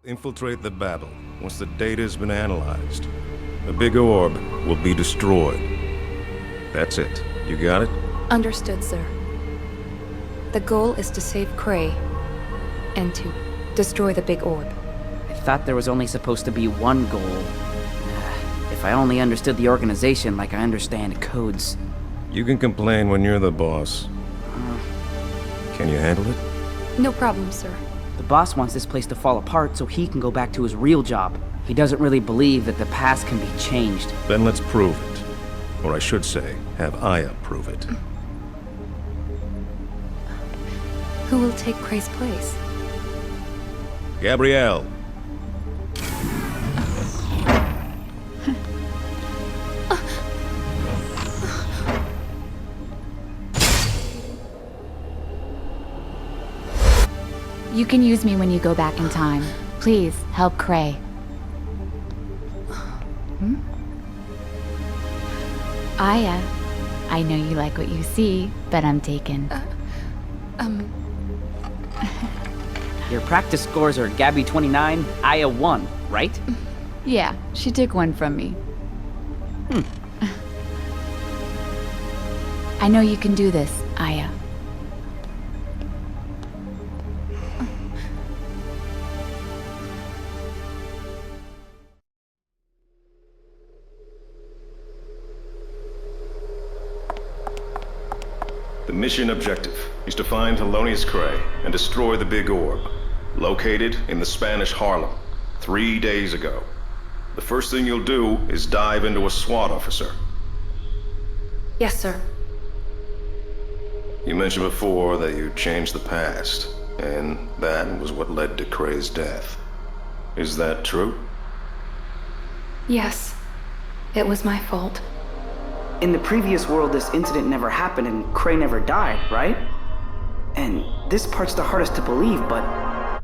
Infiltrate the battle. Once the data has been analyzed, the big orb will be destroyed. That's it. You got it? Understood, sir. The goal is to save Cray, and to destroy the big orb. I thought there was only supposed to be one goal. If I only understood the organization like I understand codes. You can complain when you're the boss. Can you handle it? No problem, sir. The boss wants this place to fall apart so he can go back to his real job. He doesn't really believe that the past can be changed. Then let's prove it. Or I should say, have Aya prove it. Who will take Cray's place? Gabrielle. You can use me when you go back in time. Please, help Cray. Aya, I know you like what you see, but I'm taken. Your practice scores are Gabby 29, Aya 1, right? Yeah, she took one from me. I know you can do this, Aya. The mission objective is to find Thelonious Cray and destroy the big orb, located in the Spanish Harlem, 3 days ago. The first thing you'll do is dive into a SWAT officer. Yes, sir. You mentioned before that you changed the past, and that was what led to Cray's death. Is that true? Yes. It was my fault. In the previous world, this incident never happened and Cray never died, right? And this part's the hardest to believe, but...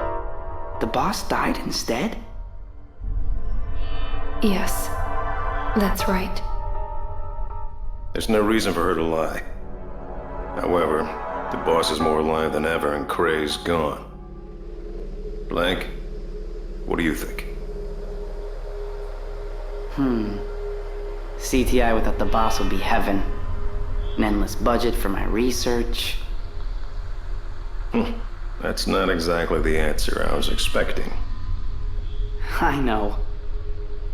the boss died instead? Yes. That's right. There's no reason for her to lie. However, the boss is more alive than ever and Cray's gone. Blank, what do you think? CTI without the boss would be heaven. An endless budget for my research. That's not exactly the answer I was expecting. I know.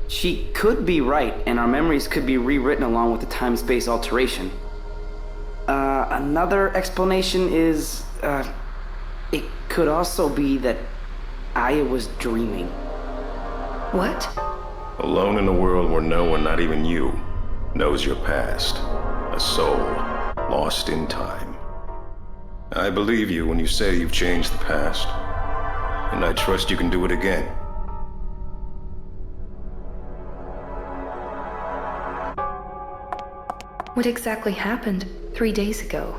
She could be right, and our memories could be rewritten along with the time-space alteration. Another explanation is, it could also be that Aya was dreaming. What? Alone in a world where no one, not even you, knows your past. A soul lost in time. I believe you when you say you've changed the past. And I trust you can do it again. What exactly happened 3 days ago?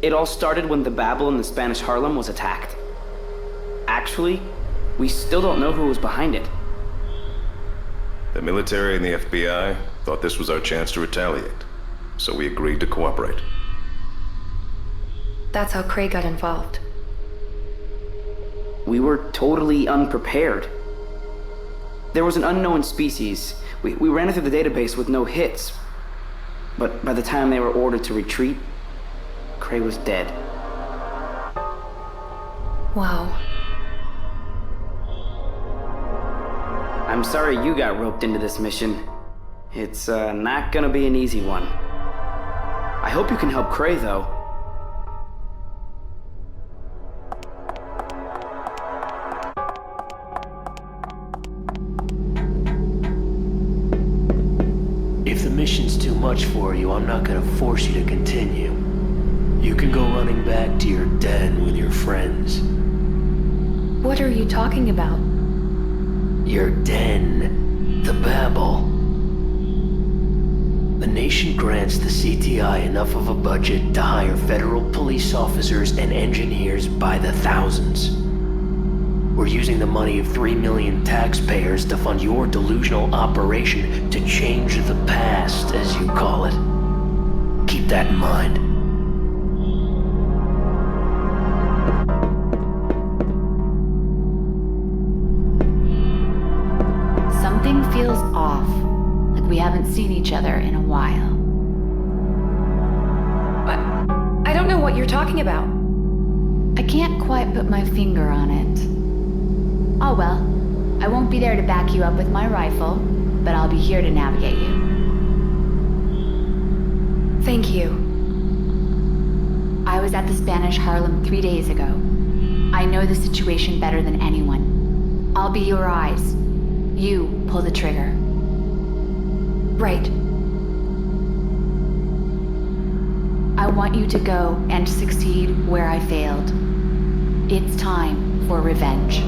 It all started when the Babel in the Spanish Harlem was attacked. Actually, we still don't know who was behind it. The military and the FBI thought this was our chance to retaliate, so we agreed to cooperate. That's how Cray got involved. We were totally unprepared. There was an unknown species. We ran it through the database with no hits. But by the time they were ordered to retreat, Cray was dead. Wow. I'm sorry you got roped into this mission. It's not gonna be an easy one. I hope you can help Cray, though. If the mission's too much for you, I'm not gonna force you to continue. You can go running back to your den with your friends. What are you talking about? Your den. The Babel. The nation grants the CTI enough of a budget to hire federal police officers and engineers by the thousands. We're using the money of 3 million taxpayers to fund your delusional operation to change the past, as you call it. Keep that in mind. feels off, like we haven't seen each other in a while. I don't know what you're talking about. I can't quite put my finger on it. Oh well, I won't be there to back you up with my rifle, but I'll be here to navigate you. Thank you. I was at the Spanish Harlem 3 days ago. I know the situation better than anyone. I'll be your eyes. You pull the trigger. Right. I want you to go and succeed where I failed. It's time for revenge.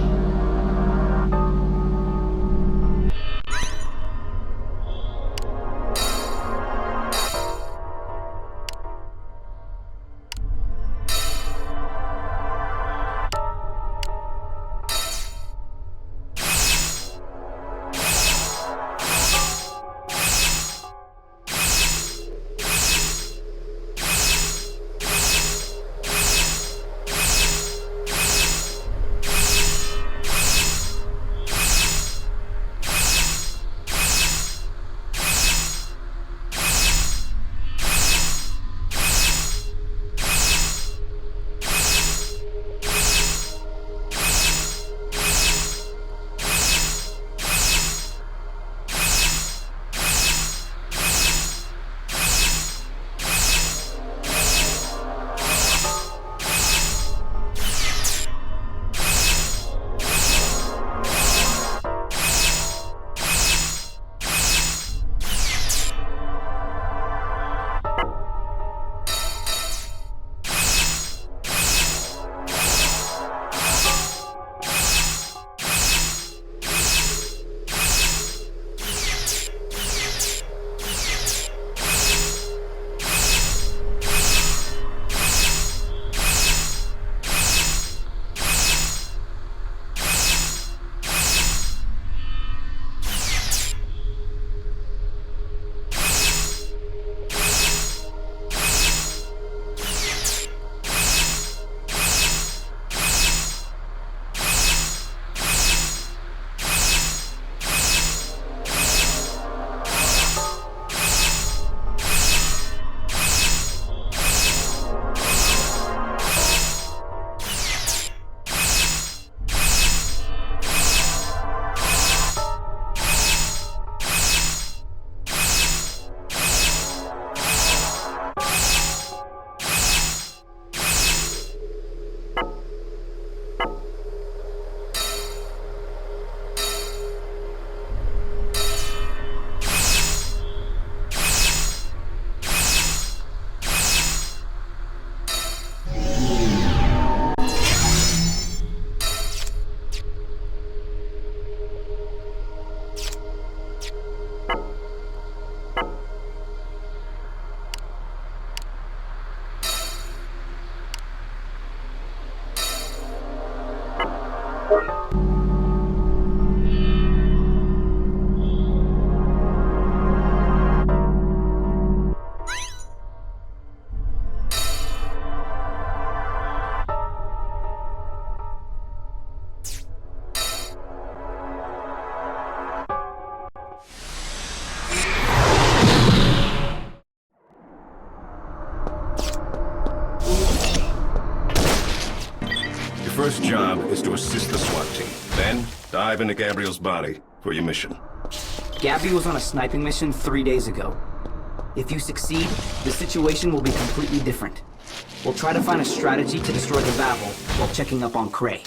First job is to assist the SWAT team. Then, dive into Gabriel's body for your mission. Gabby was on a sniping mission 3 days ago. If you succeed, the situation will be completely different. We'll try to find a strategy to destroy the Babel while checking up on Cray.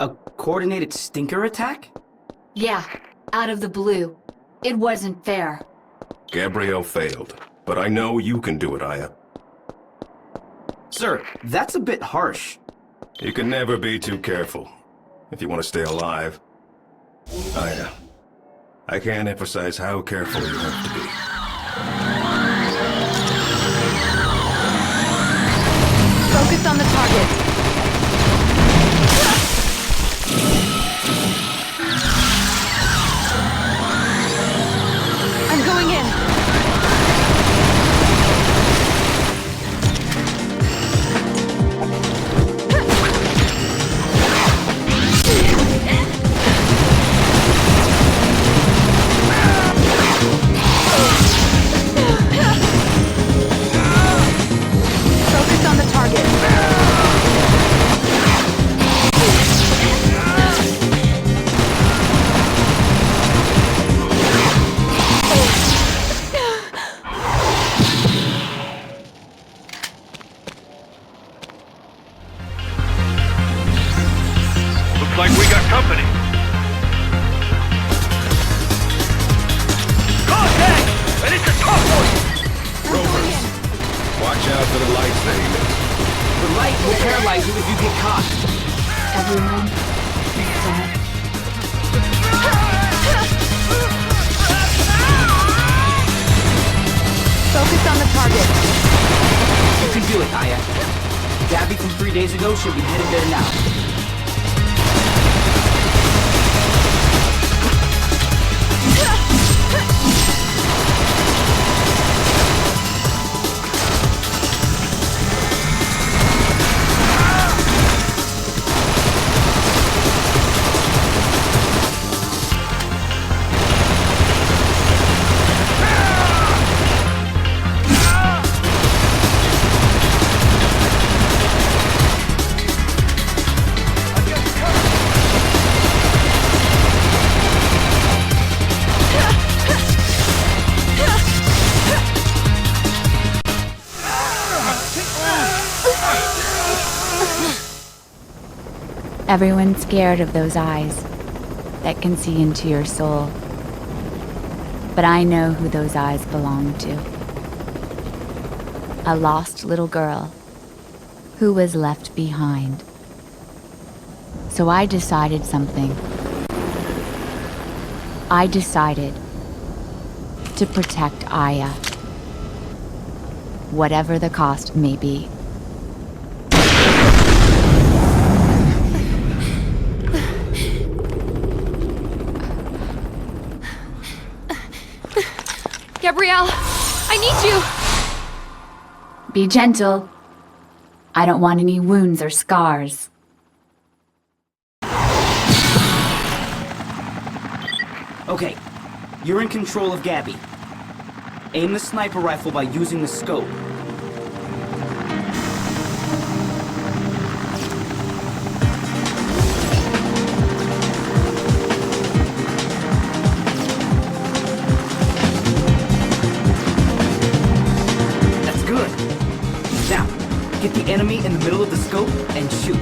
A coordinated stinker attack? Yeah, out of the blue. It wasn't fair. Gabrielle failed, but I know you can do it, Aya. Sir, that's a bit harsh. You can never be too careful if you want to stay alive. Aya, I can't emphasize how careful you have to be. Focus on the target. I'm going in. Focus on the target. Looks like we got company. Contact! And it's a tough one! Rovers, watch out for the lights they emit. The light will paralyze you if you get caught. Everyone, be still. Focus on the target. You can do it, Aya. Gabby from 3 days ago should be headed there now. Everyone's scared of those eyes that can see into your soul. But I know who those eyes belong to. A lost little girl who was left behind. So I decided something. I decided to protect Aya, whatever the cost may be. Gabrielle, I need you! Be gentle. I don't want any wounds or scars. Okay, you're in control of Gabby. Aim the sniper rifle by using the scope. That's good. Now, get the enemy in the middle of the scope and shoot.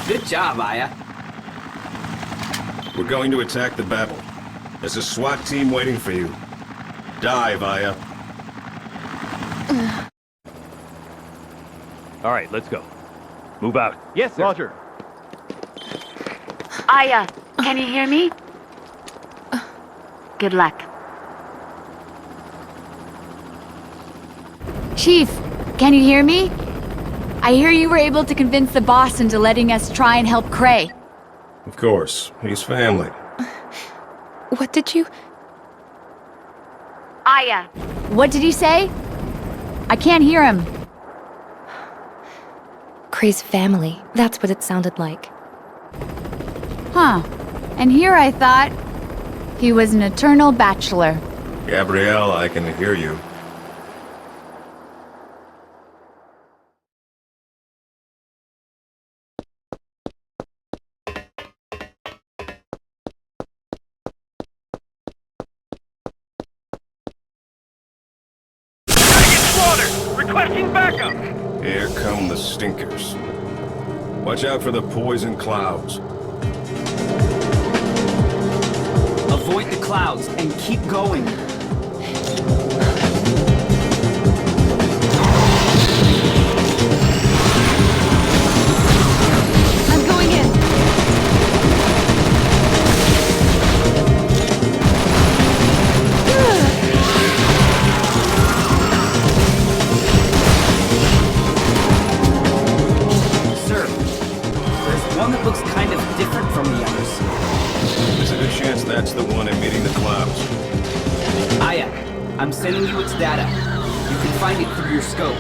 Good job, Aya. We're going to attack the Babel. There's a SWAT team waiting for you. Dive, Aya. All right, let's go. Move out. Yes, sir. Roger. Aya, can you hear me? Good luck. Chief, can you hear me? I hear you were able to convince the boss into letting us try and help Cray. Of course, he's family. What did you... Aya. What did he say? I can't hear him. Cray's family. That's what it sounded like. Huh. And here I thought... He was an eternal bachelor. Gabrielle, I can hear you. Requesting backup! Here come the stinkers. Watch out for the poison clouds. Avoid the clouds and keep going. I'm going in. Sir, there's one that looks kind of different from the others. There's a good chance that's the one emitting the clouds. Aya, I'm sending you its data. You can find it through your scope.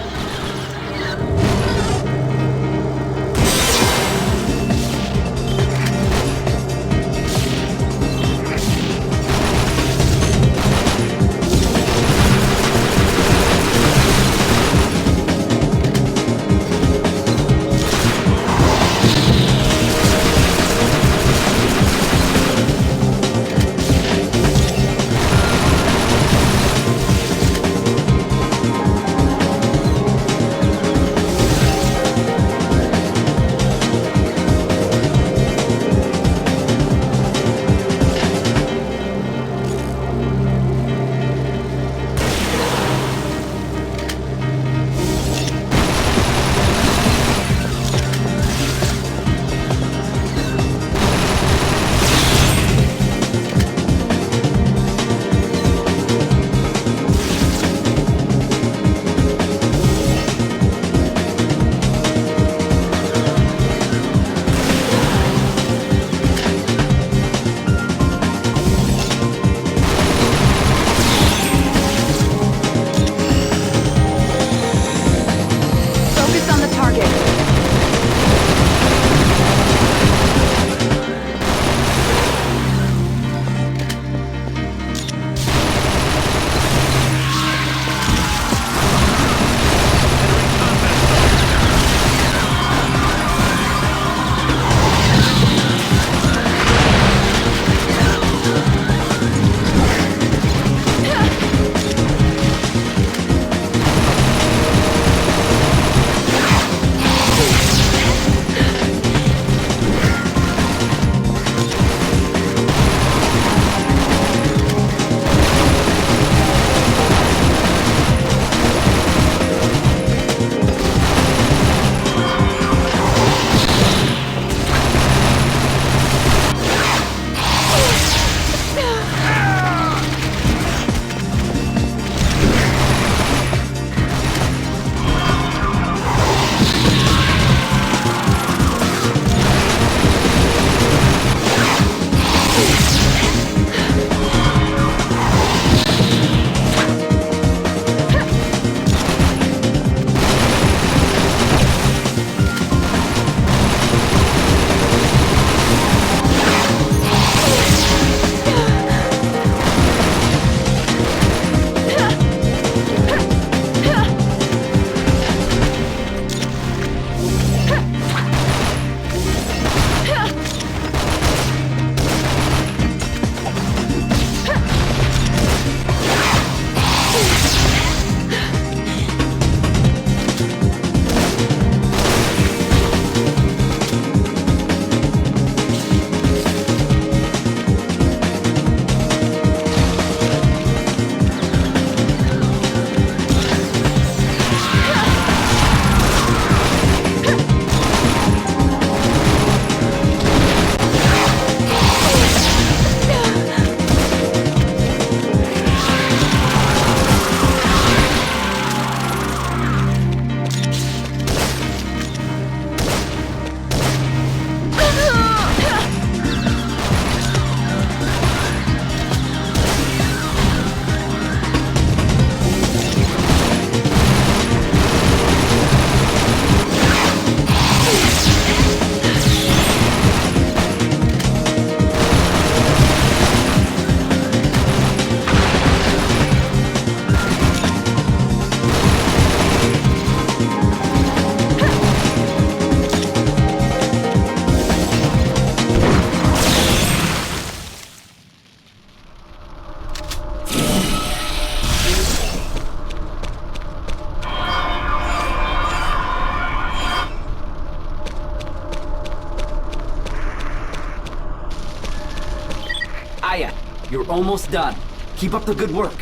almost done. Keep up the good work.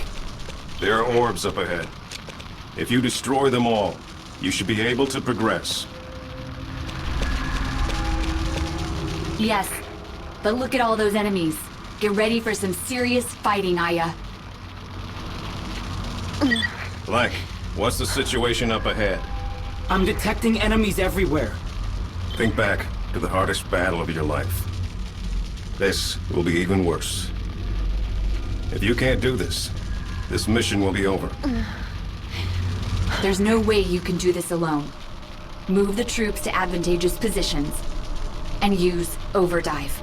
There are orbs up ahead. If you destroy them all, you should be able to progress. Yes, but look at all those enemies. Get ready for some serious fighting, Aya. Blank, what's the situation up ahead? I'm detecting enemies everywhere. Think back to the hardest battle of your life. This will be even worse. If you can't do this, this mission will be over. There's no way you can do this alone. Move the troops to advantageous positions and use overdrive.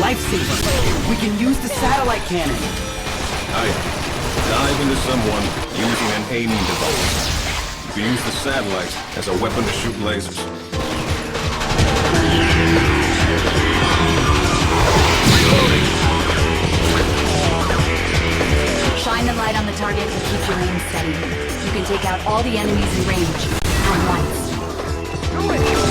lifesaver. We can use the satellite cannon. Dive into someone using an aiming device. You can use the satellite as a weapon to shoot lasers. Shine the light on the target and keep your aim steady. You can take out all the enemies in range at once. Do it!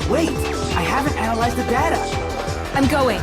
Wait! I haven't analyzed the data! I'm going.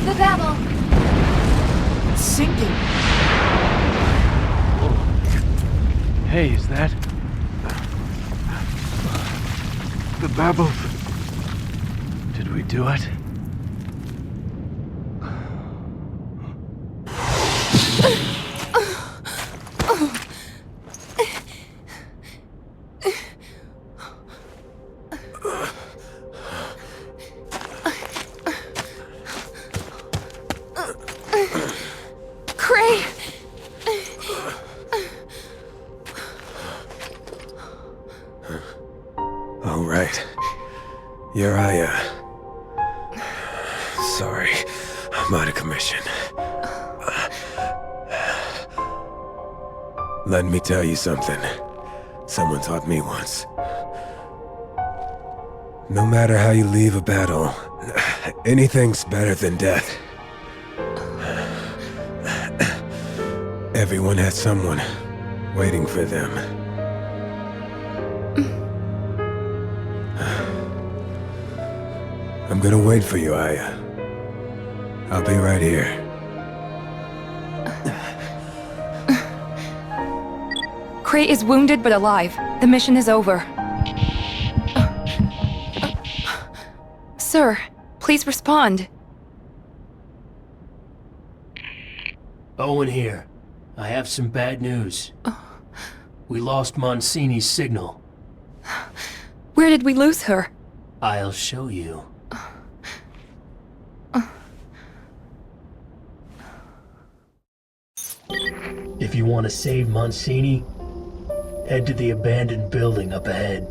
The Babel! It's sinking! Hey, is that... the Babel? Did we do it? Cray! All right. You're Hanya. Sorry, I'm out of commission. Let me tell you something. Someone taught me once. No matter how you leave a battle, anything's better than death. Everyone has someone waiting for them. I'm gonna wait for you, Aya. I'll be right here. Cray is wounded but alive. The mission is over. Sir, please respond. Owen here. I have some bad news. We lost Monsini's signal. Where did we lose her? I'll show you. If you want to save Monsini, head to the abandoned building up ahead.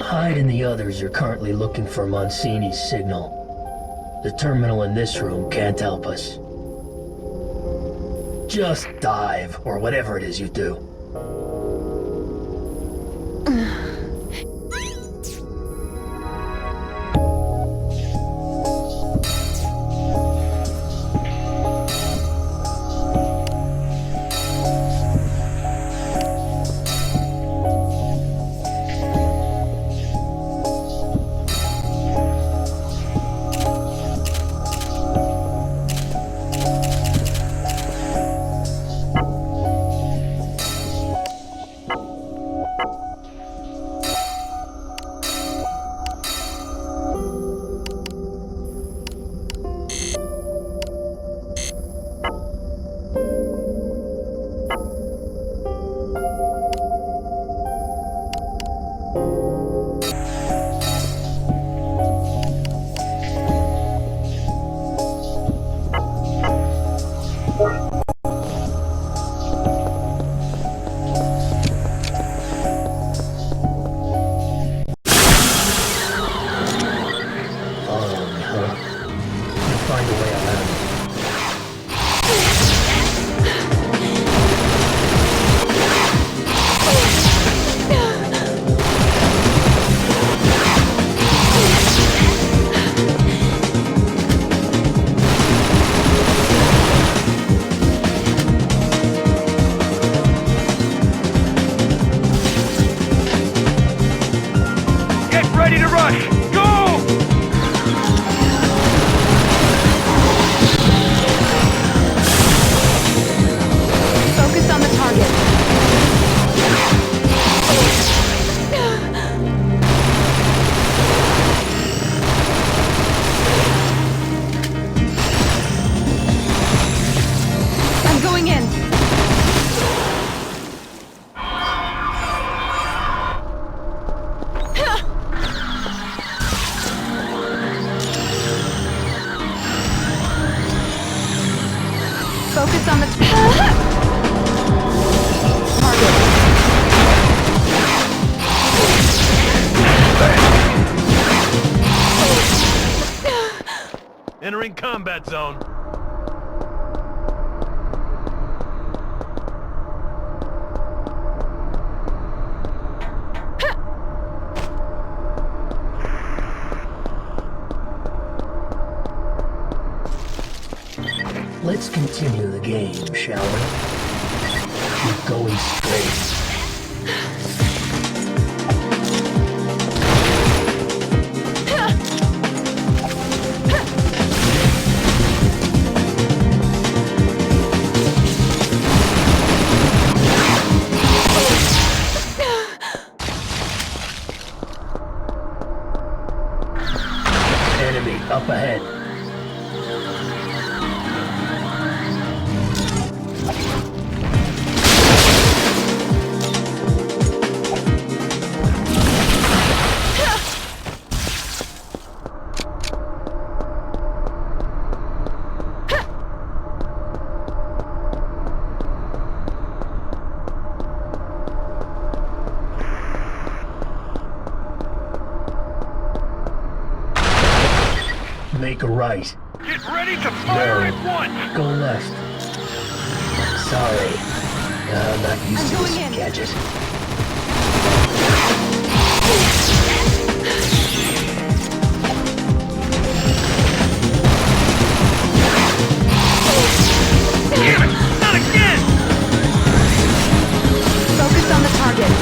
Hyde and the others are currently looking for Monsini's signal. The terminal in this room can't help us. Just dive, or whatever it is you do. Focus on the target. Entering combat zone. Let's continue the game, shall we? Keep going straight. Enemy up ahead. Make a right. Get ready to fire at once! Go left. Sorry. I'm not used to going this in. gadget. Damn it! Not again! Focus on the target.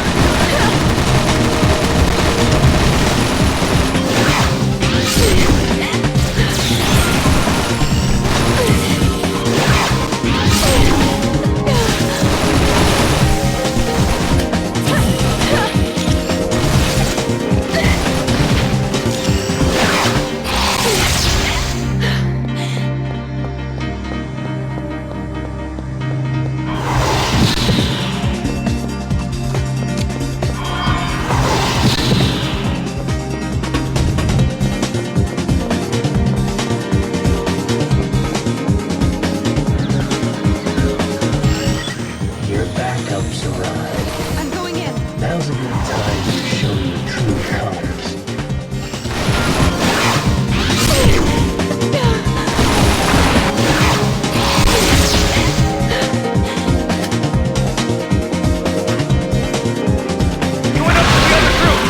Your backups arrive. I'm going in. Now's a good time to show your true colors. Join up with the other group!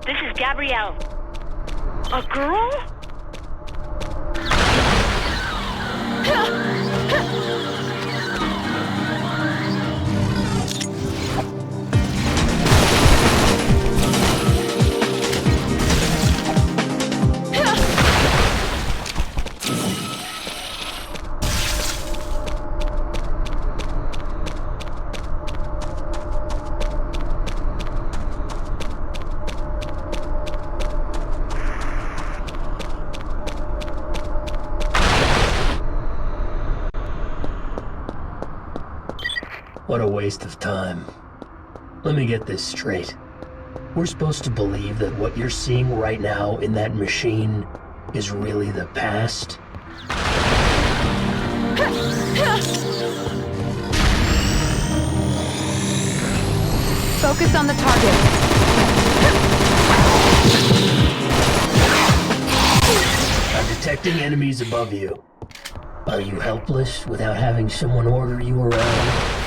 This is Gabrielle. A girl? What a waste of time. Let me get this straight. We're supposed to believe that what you're seeing right now in that machine is really the past? Focus on the target. I'm detecting enemies above you. Are you helpless without having someone order you around?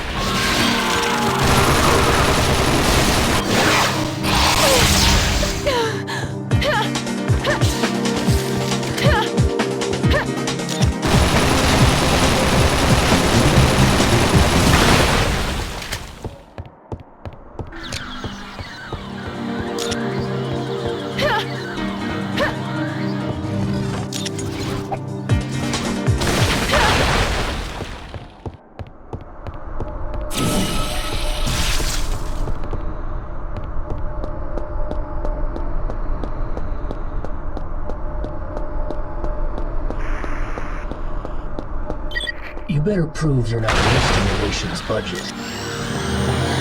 You better prove you're not wasting the nation's budget.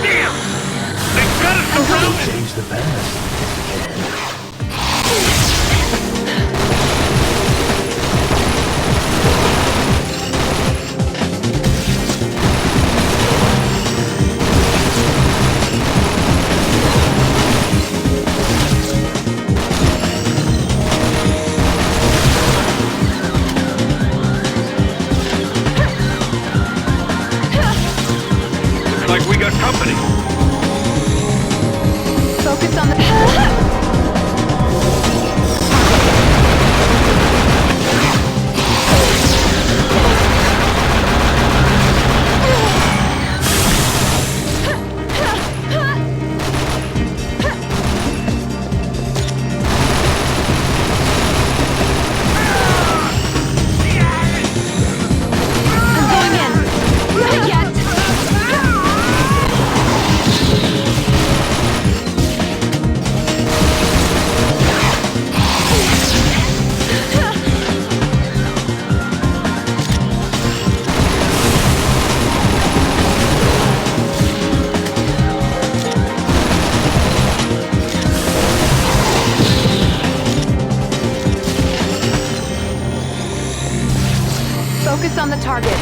Damn! They've got us surrounded! Change the past. Like we got company. Focus on the... I'm going in. Not yet. Focus on the target.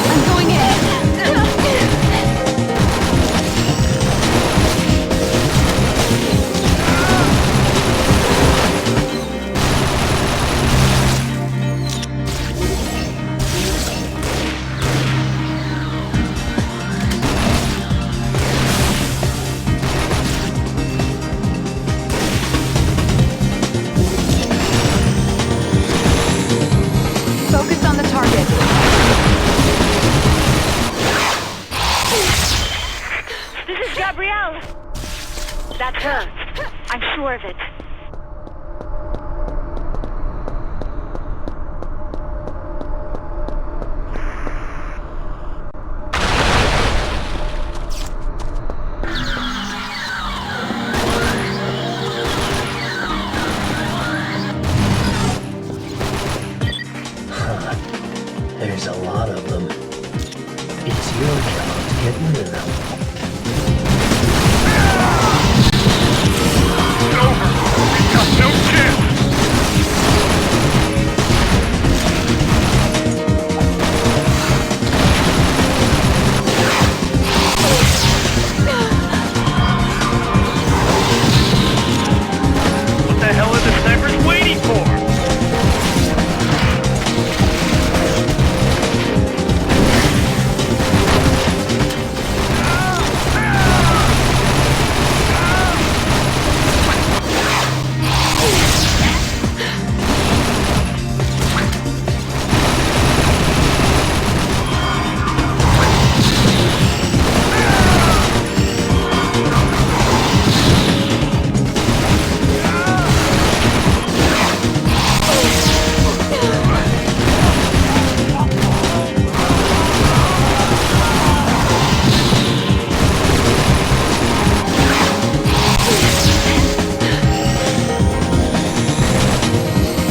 I'm going in. Focus on the target. This is Gabrielle. That's her. I'm sure of it. There's a lot of them. It's your job to get rid of them. It's over. We've got no chance. What the hell are the snipers waiting for?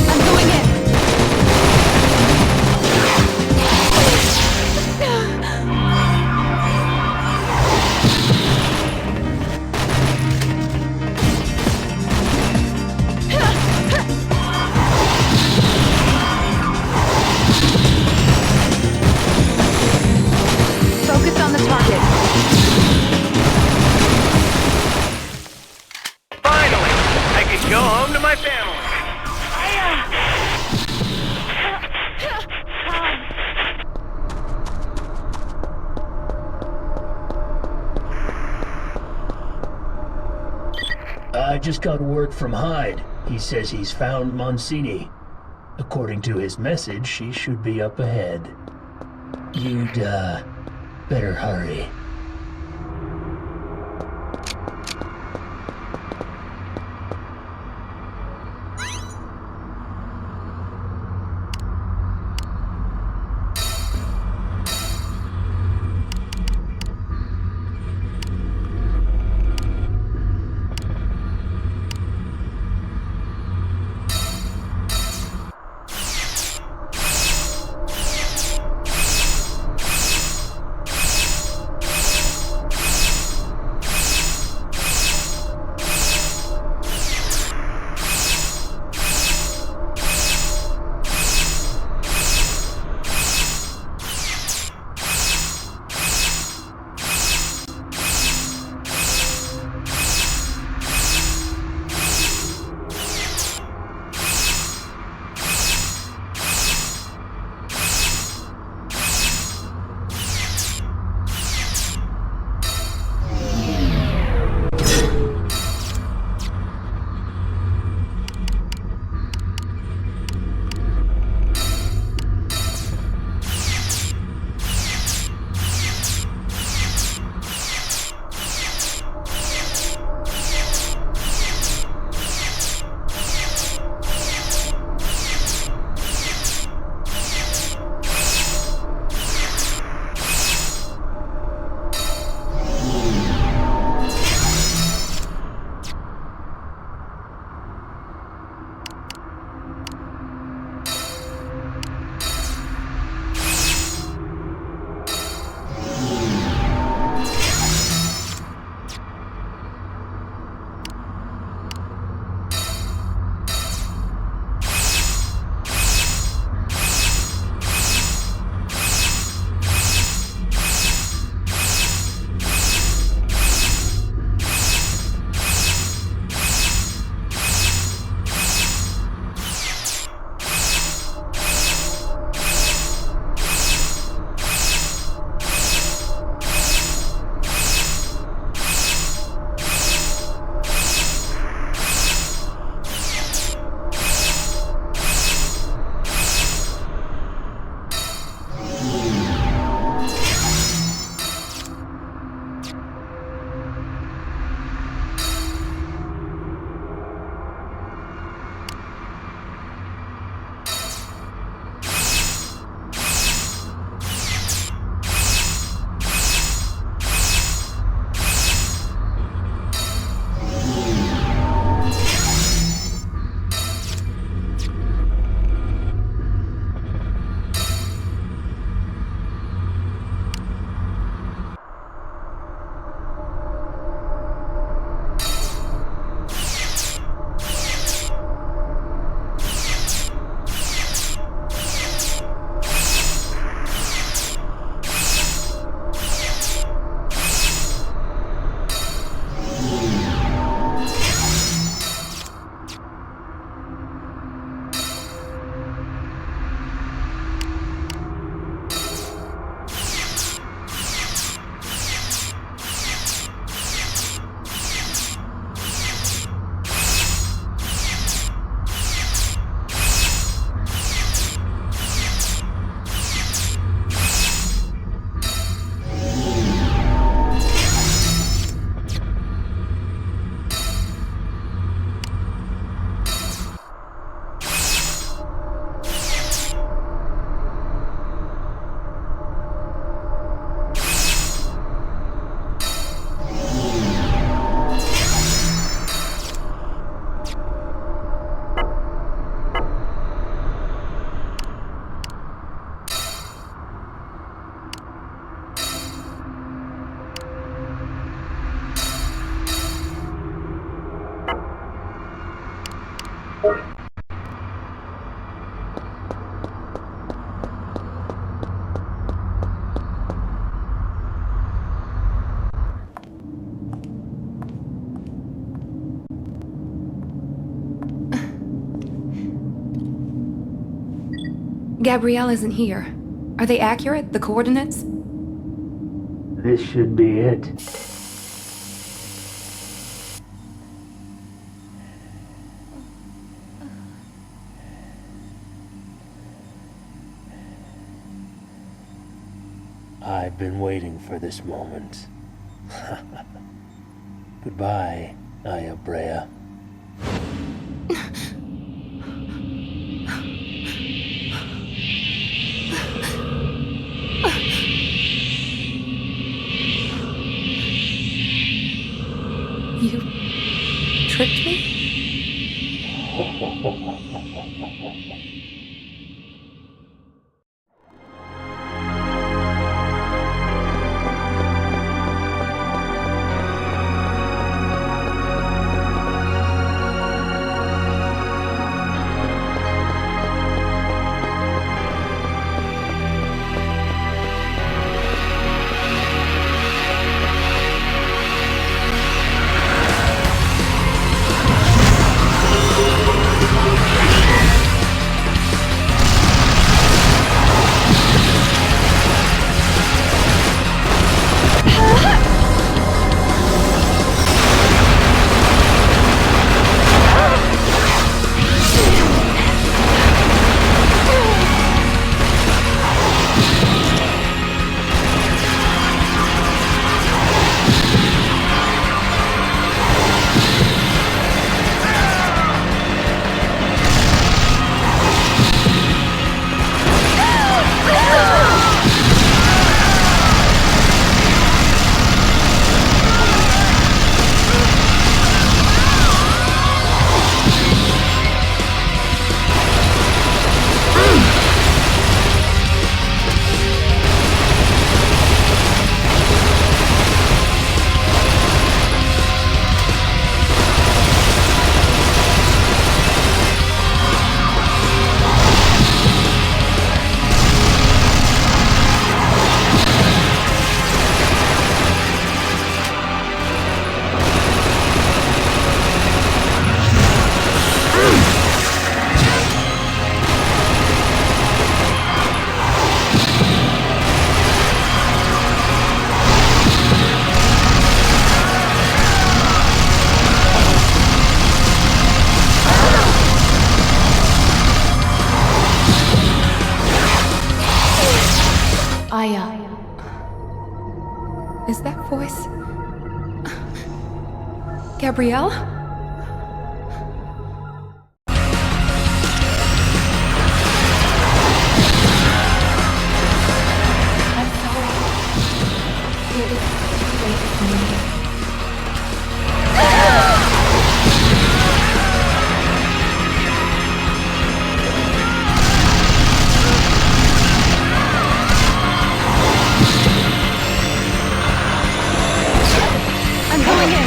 I'm going in. Focus on the target. Finally, I can go home to my family. I just got word from Hyde. He says he's found Monsini. According to his message, she should be up ahead. You'd, better hurry. Gabrielle isn't here. Are they accurate, the coordinates? This should be it. I've been waiting for this moment. Goodbye, Aya Brea. You tricked me? Is that voice Gabrielle? I'm sorry. It was too late for me. I'm going in.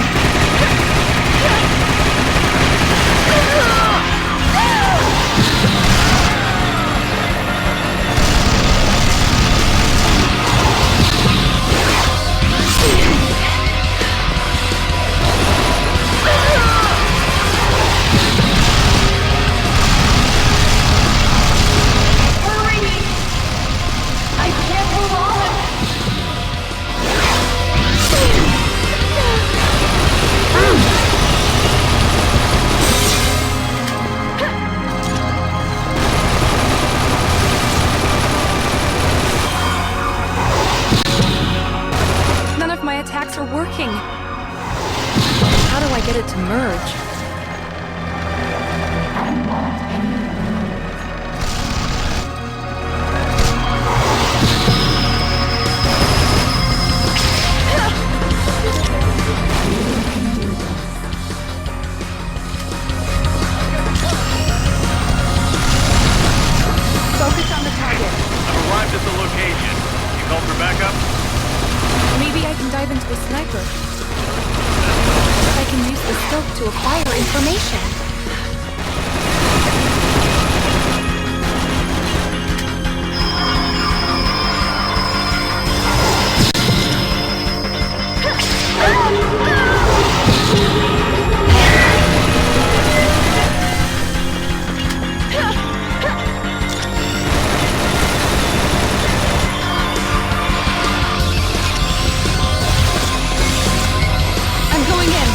None of my attacks are working. How do I get it to merge? Focus on the target. I've arrived at the location. You called for backup? Maybe I can dive into a sniper. I can use the scope to acquire information. I'm going in.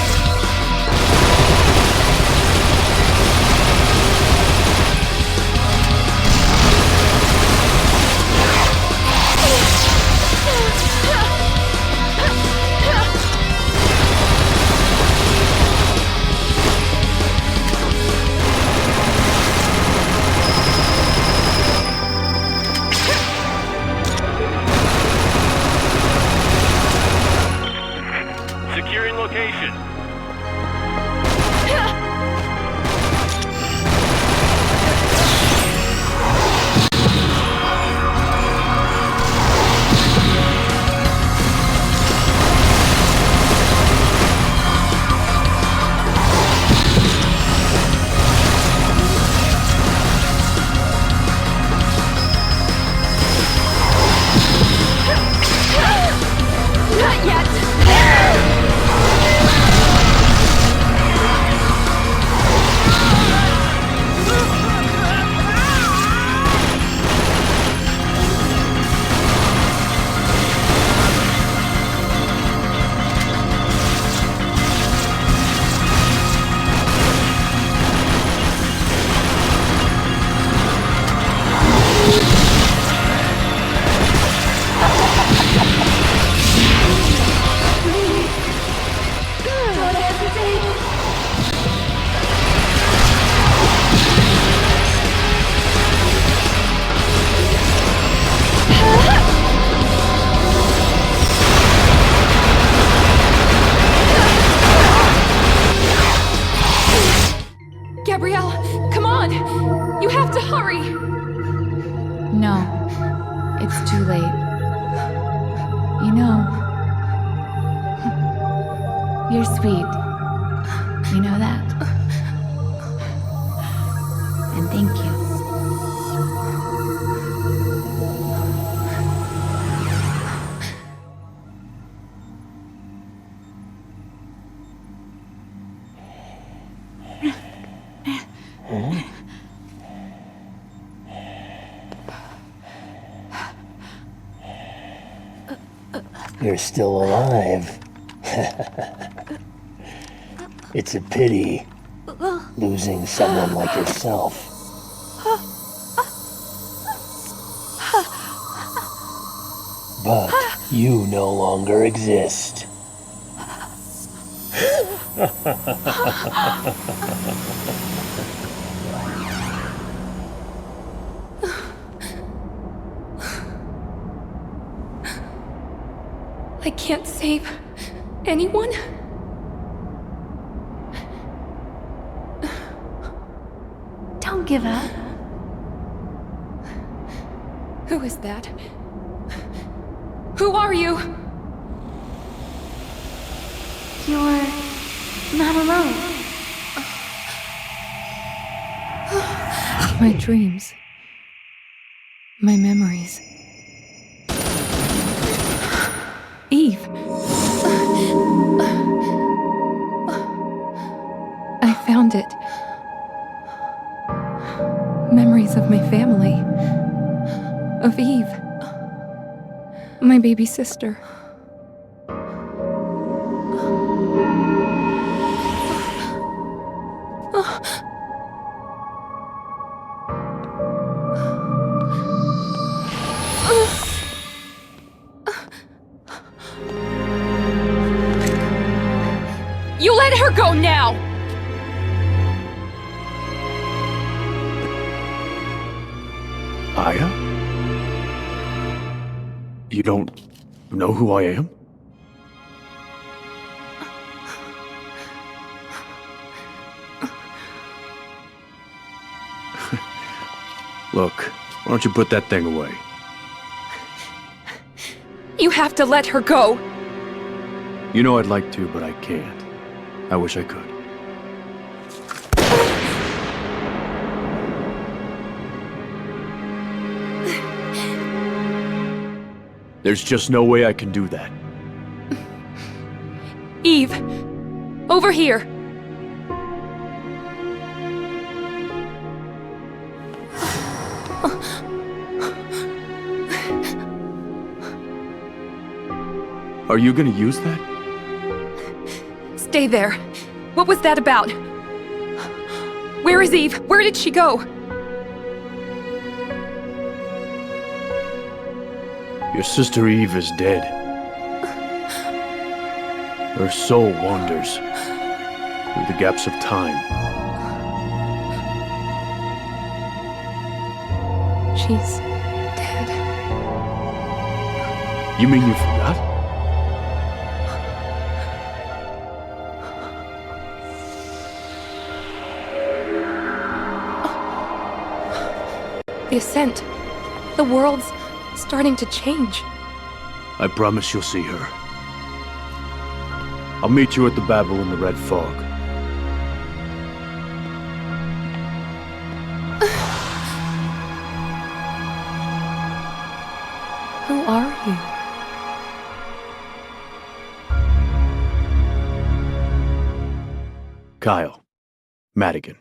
You know, you're sweet. You know that? And thank you. You're still alive. It's a pity losing someone like yourself. But you no longer exist. I can't save anyone? Don't give up. Who is that? Who are you? You're not alone. My dreams. My memories. Eve. I found it. Memories of my family. Of Eve. My baby sister. You let her go now! Aya? You don't know who I am? Look, why don't you put that thing away? You have to let her go! You know I'd like to, but I can't. I wish I could. There's just no way I can do that. Eve! Over here! Are you gonna use that? Stay there. What was that about? Where is Eve? Where did she go? Your sister Eve is dead. Her soul wanders through the gaps of time. She's dead. You mean you forgot? The ascent. The world's starting to change. I promise you'll see her. I'll meet you at the Babel in the Red Fog. Who are you? Kyle. Madigan.